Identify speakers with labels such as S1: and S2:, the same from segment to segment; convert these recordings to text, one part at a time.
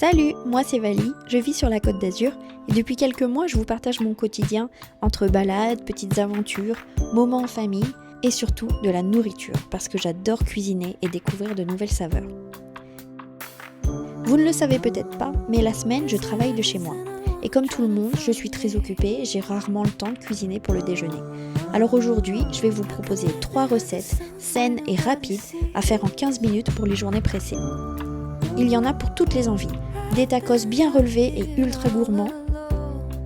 S1: Salut, moi c'est Vali, je vis sur la Côte d'Azur et depuis quelques mois je vous partage mon quotidien entre balades, petites aventures, moments en famille et surtout de la nourriture parce que j'adore cuisiner et découvrir de nouvelles saveurs. Vous ne le savez peut-être pas, mais la semaine je travaille de chez moi. Et comme tout le monde, je suis très occupée et j'ai rarement le temps de cuisiner pour le déjeuner. Alors aujourd'hui, je vais vous proposer 3 recettes saines et rapides à faire en 15 minutes pour les journées pressées. Il y en a pour toutes les envies. Des tacos bien relevés et ultra gourmands,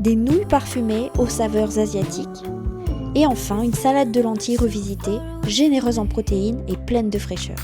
S1: des nouilles parfumées aux saveurs asiatiques, et enfin une salade de lentilles revisitée, généreuse en protéines et pleine de fraîcheur.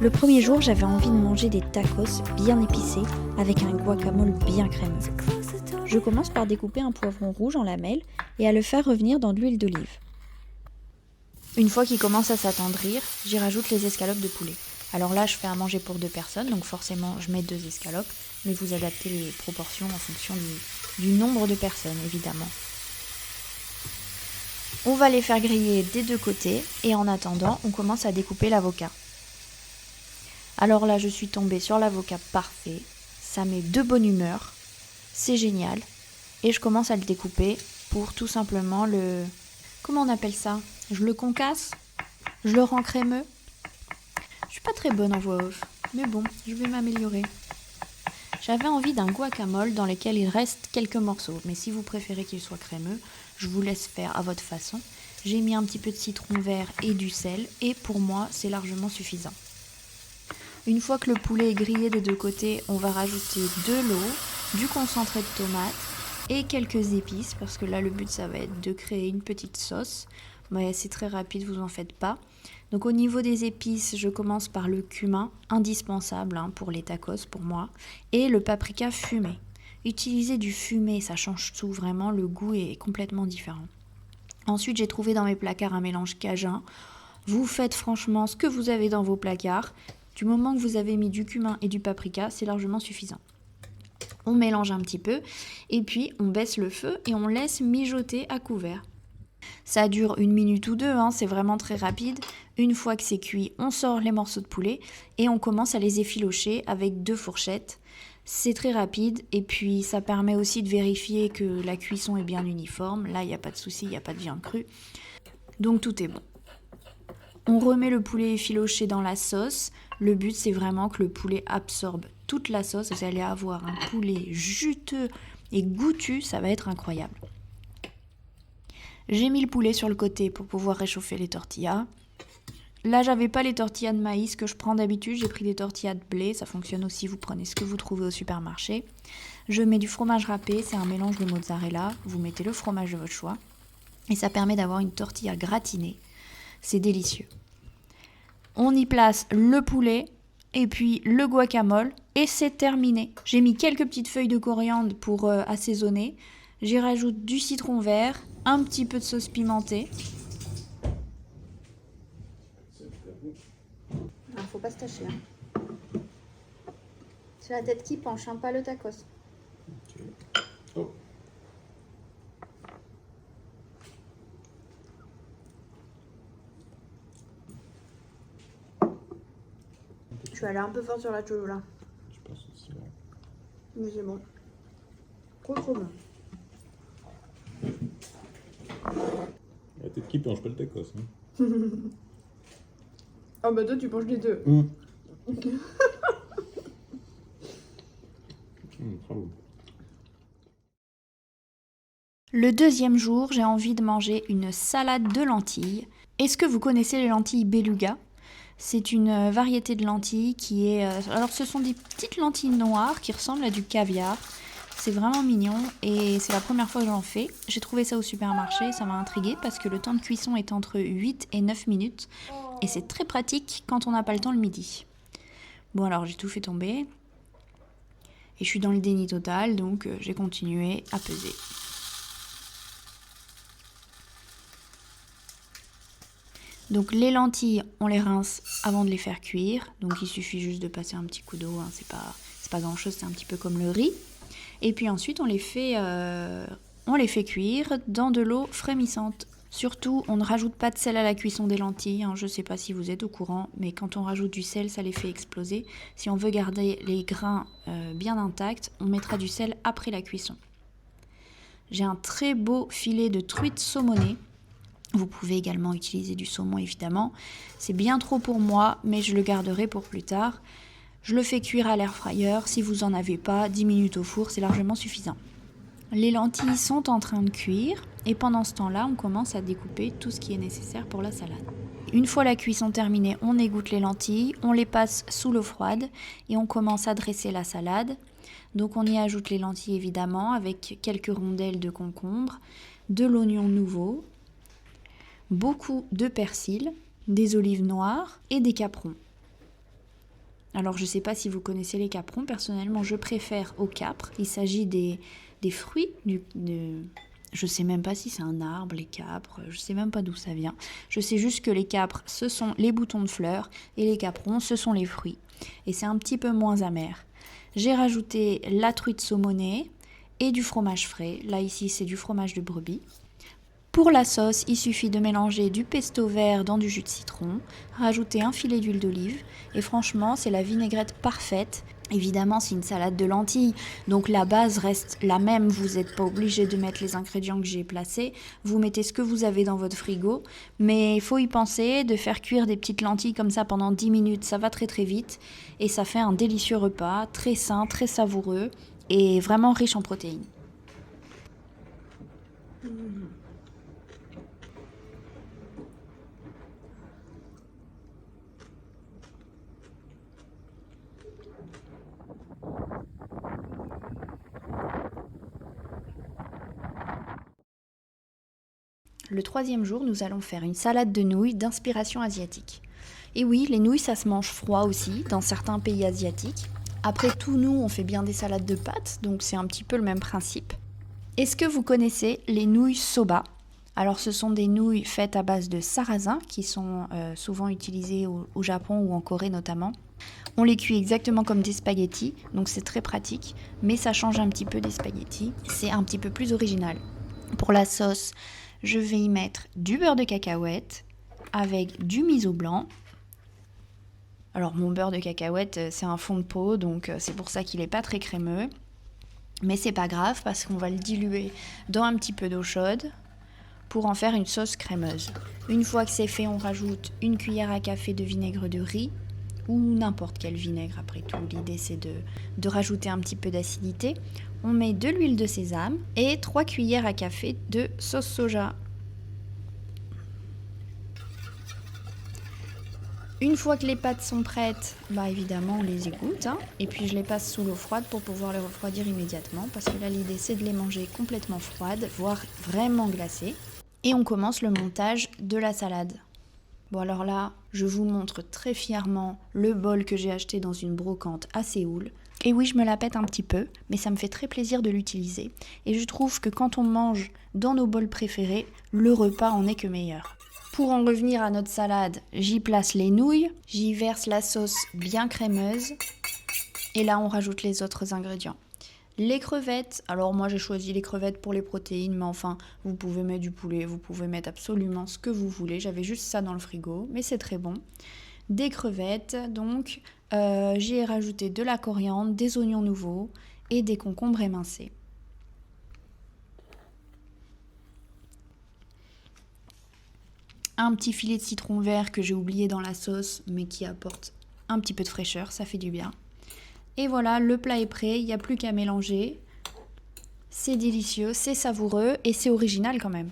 S1: Le premier jour, j'avais envie de manger des tacos bien épicés avec un guacamole bien crémeux. Je commence par découper un poivron rouge en lamelles et à le faire revenir dans de l'huile d'olive. Une fois qu'il commence à s'attendrir, j'y rajoute les escalopes de poulet. Alors là, je fais à manger pour 2 personnes, donc forcément je mets 2 escalopes, mais vous adaptez les proportions en fonction du nombre de personnes, évidemment. On va les faire griller des 2 côtés et en attendant, on commence à découper l'avocat. Alors là, je suis tombée sur l'avocat parfait, ça met de bonne humeur, c'est génial. Et je commence à le découper pour tout simplement le... Comment on appelle ça ? Je le concasse ? Je le rends crémeux ? Je suis pas très bonne en voix off, mais bon, je vais m'améliorer. J'avais envie d'un guacamole dans lequel il reste quelques morceaux, mais si vous préférez qu'il soit crémeux, je vous laisse faire à votre façon. J'ai mis un petit peu de citron vert et du sel, et pour moi, c'est largement suffisant. Une fois que le poulet est grillé des 2 côtés, on va rajouter de l'eau, du concentré de tomate et quelques épices, parce que là le but ça va être de créer une petite sauce. Mais c'est très rapide, vous en faites pas. Donc au niveau des épices, je commence par le cumin, indispensable pour les tacos pour moi, et le paprika fumé. Utiliser du fumé, ça change tout, vraiment le goût est complètement différent. Ensuite j'ai trouvé dans mes placards un mélange cajun. Vous faites franchement ce que vous avez dans vos placards. Du moment que vous avez mis du cumin et du paprika, c'est largement suffisant. On mélange un petit peu et puis on baisse le feu et on laisse mijoter à couvert. Ça dure 1 minute ou 2, c'est vraiment très rapide. Une fois que c'est cuit, on sort les morceaux de poulet et on commence à les effilocher avec 2 fourchettes. C'est très rapide et puis ça permet aussi de vérifier que la cuisson est bien uniforme. Là, il n'y a pas de souci, il n'y a pas de viande crue. Donc tout est bon. On remet le poulet effiloché dans la sauce. Le but, c'est vraiment que le poulet absorbe toute la sauce. Vous allez avoir un poulet juteux et goûtu, ça va être incroyable. J'ai mis le poulet sur le côté pour pouvoir réchauffer les tortillas. Là, j'avais pas les tortillas de maïs que je prends d'habitude. J'ai pris des tortillas de blé. Ça fonctionne aussi, vous prenez ce que vous trouvez au supermarché. Je mets du fromage râpé, c'est un mélange de mozzarella. Vous mettez le fromage de votre choix. Et ça permet d'avoir une tortilla gratinée. C'est délicieux. On y place le poulet et puis le guacamole et c'est terminé. J'ai mis quelques petites feuilles de coriandre pour assaisonner. J'y rajoute du citron vert, un petit peu de sauce pimentée. Faut pas se tâcher. C'est la tête qui penche, pas le tacos. Okay. Oh. Je suis allée un peu fort sur la cholula.
S2: Je pense aussi, ouais.
S1: Mais c'est bon.
S2: Trop bien.
S3: La tête qui penche pas le tacos.
S2: Ah bah toi tu manges les deux.
S3: Bravo.
S1: Le deuxième jour, j'ai envie de manger une salade de lentilles. Est-ce que vous connaissez les lentilles beluga ? C'est une variété de lentilles qui est... alors ce sont des petites lentilles noires qui ressemblent à du caviar. C'est vraiment mignon et c'est la première fois que j'en fais. J'ai trouvé ça au supermarché, ça m'a intriguée parce que le temps de cuisson est entre 8 et 9 minutes. Et c'est très pratique quand on n'a pas le temps le midi. Bon alors j'ai tout fait tomber. Et je suis dans le déni total, donc j'ai continué à peser. Donc les lentilles, on les rince avant de les faire cuire. Donc il suffit juste de passer un petit coup d'eau, hein. C'est pas grand chose, c'est un petit peu comme le riz. Et puis ensuite on les fait cuire dans de l'eau frémissante. Surtout, on ne rajoute pas de sel à la cuisson des lentilles, hein. Je ne sais pas si vous êtes au courant, mais quand on rajoute du sel, ça les fait exploser. Si on veut garder les grains bien intacts, on mettra du sel après la cuisson. J'ai un très beau filet de truite saumonée. Vous pouvez également utiliser du saumon évidemment. C'est bien trop pour moi, mais je le garderai pour plus tard. Je le fais cuire à l'air fryer. Si vous n'en avez pas, 10 minutes au four, c'est largement suffisant. Les lentilles sont en train de cuire et pendant ce temps-là, on commence à découper tout ce qui est nécessaire pour la salade. Une fois la cuisson terminée, on égoutte les lentilles, on les passe sous l'eau froide et on commence à dresser la salade. Donc on y ajoute les lentilles évidemment avec quelques rondelles de concombre, de l'oignon nouveau, beaucoup de persil, des olives noires et des caprons. Alors je ne sais pas si vous connaissez les caprons, personnellement je préfère aux capres. Il s'agit des fruits, je ne sais même pas si c'est un arbre, les capres, je ne sais même pas d'où ça vient. Je sais juste que les capres ce sont les boutons de fleurs et les caprons ce sont les fruits. Et c'est un petit peu moins amer. J'ai rajouté la truite saumonée et du fromage frais. Là ici c'est du fromage de brebis. Pour la sauce, il suffit de mélanger du pesto vert dans du jus de citron, rajouter un filet d'huile d'olive et franchement c'est la vinaigrette parfaite. Évidemment c'est une salade de lentilles, donc la base reste la même, vous n'êtes pas obligé de mettre les ingrédients que j'ai placés, vous mettez ce que vous avez dans votre frigo, mais il faut y penser, de faire cuire des petites lentilles comme ça pendant 10 minutes, ça va très très vite et ça fait un délicieux repas, très sain, très savoureux et vraiment riche en protéines. Le troisième jour, nous allons faire une salade de nouilles d'inspiration asiatique. Et oui, les nouilles, ça se mange froid aussi, dans certains pays asiatiques. Après tout, nous, on fait bien des salades de pâtes, donc c'est un petit peu le même principe. Est-ce que vous connaissez les nouilles soba ? Alors, ce sont des nouilles faites à base de sarrasin, qui sont souvent utilisées au Japon ou en Corée notamment. On les cuit exactement comme des spaghettis, donc c'est très pratique, mais ça change un petit peu des spaghettis. C'est un petit peu plus original. Pour la sauce, je vais y mettre du beurre de cacahuète avec du miso blanc. Alors mon beurre de cacahuète, c'est un fond de pot, donc c'est pour ça qu'il n'est pas très crémeux. Mais c'est pas grave parce qu'on va le diluer dans un petit peu d'eau chaude pour en faire une sauce crémeuse. Une fois que c'est fait, on rajoute une cuillère à café de vinaigre de riz ou n'importe quel vinaigre après tout. L'idée c'est de rajouter un petit peu d'acidité. On met de l'huile de sésame et 3 cuillères à café de sauce soja. Une fois que les pâtes sont prêtes, évidemment on les égoutte et puis je les passe sous l'eau froide pour pouvoir les refroidir immédiatement parce que là l'idée c'est de les manger complètement froides, voire vraiment glacées. Et on commence le montage de la salade. Bon alors là, je vous montre très fièrement le bol que j'ai acheté dans une brocante à Séoul. Et oui, je me la pète un petit peu, mais ça me fait très plaisir de l'utiliser. Et je trouve que quand on mange dans nos bols préférés, le repas en est que meilleur. Pour en revenir à notre salade, j'y place les nouilles, j'y verse la sauce bien crémeuse, et là on rajoute les autres ingrédients. Les crevettes, alors moi j'ai choisi les crevettes pour les protéines, mais enfin vous pouvez mettre du poulet, vous pouvez mettre absolument ce que vous voulez, j'avais juste ça dans le frigo, mais c'est très bon. Des crevettes, donc j'y ai rajouté de la coriandre, des oignons nouveaux et des concombres émincés. un petit filet de citron vert que j'ai oublié dans la sauce, mais qui apporte un petit peu de fraîcheur, ça fait du bien. Et voilà, le plat est prêt, il n'y a plus qu'à mélanger. C'est délicieux, c'est savoureux et c'est original quand même.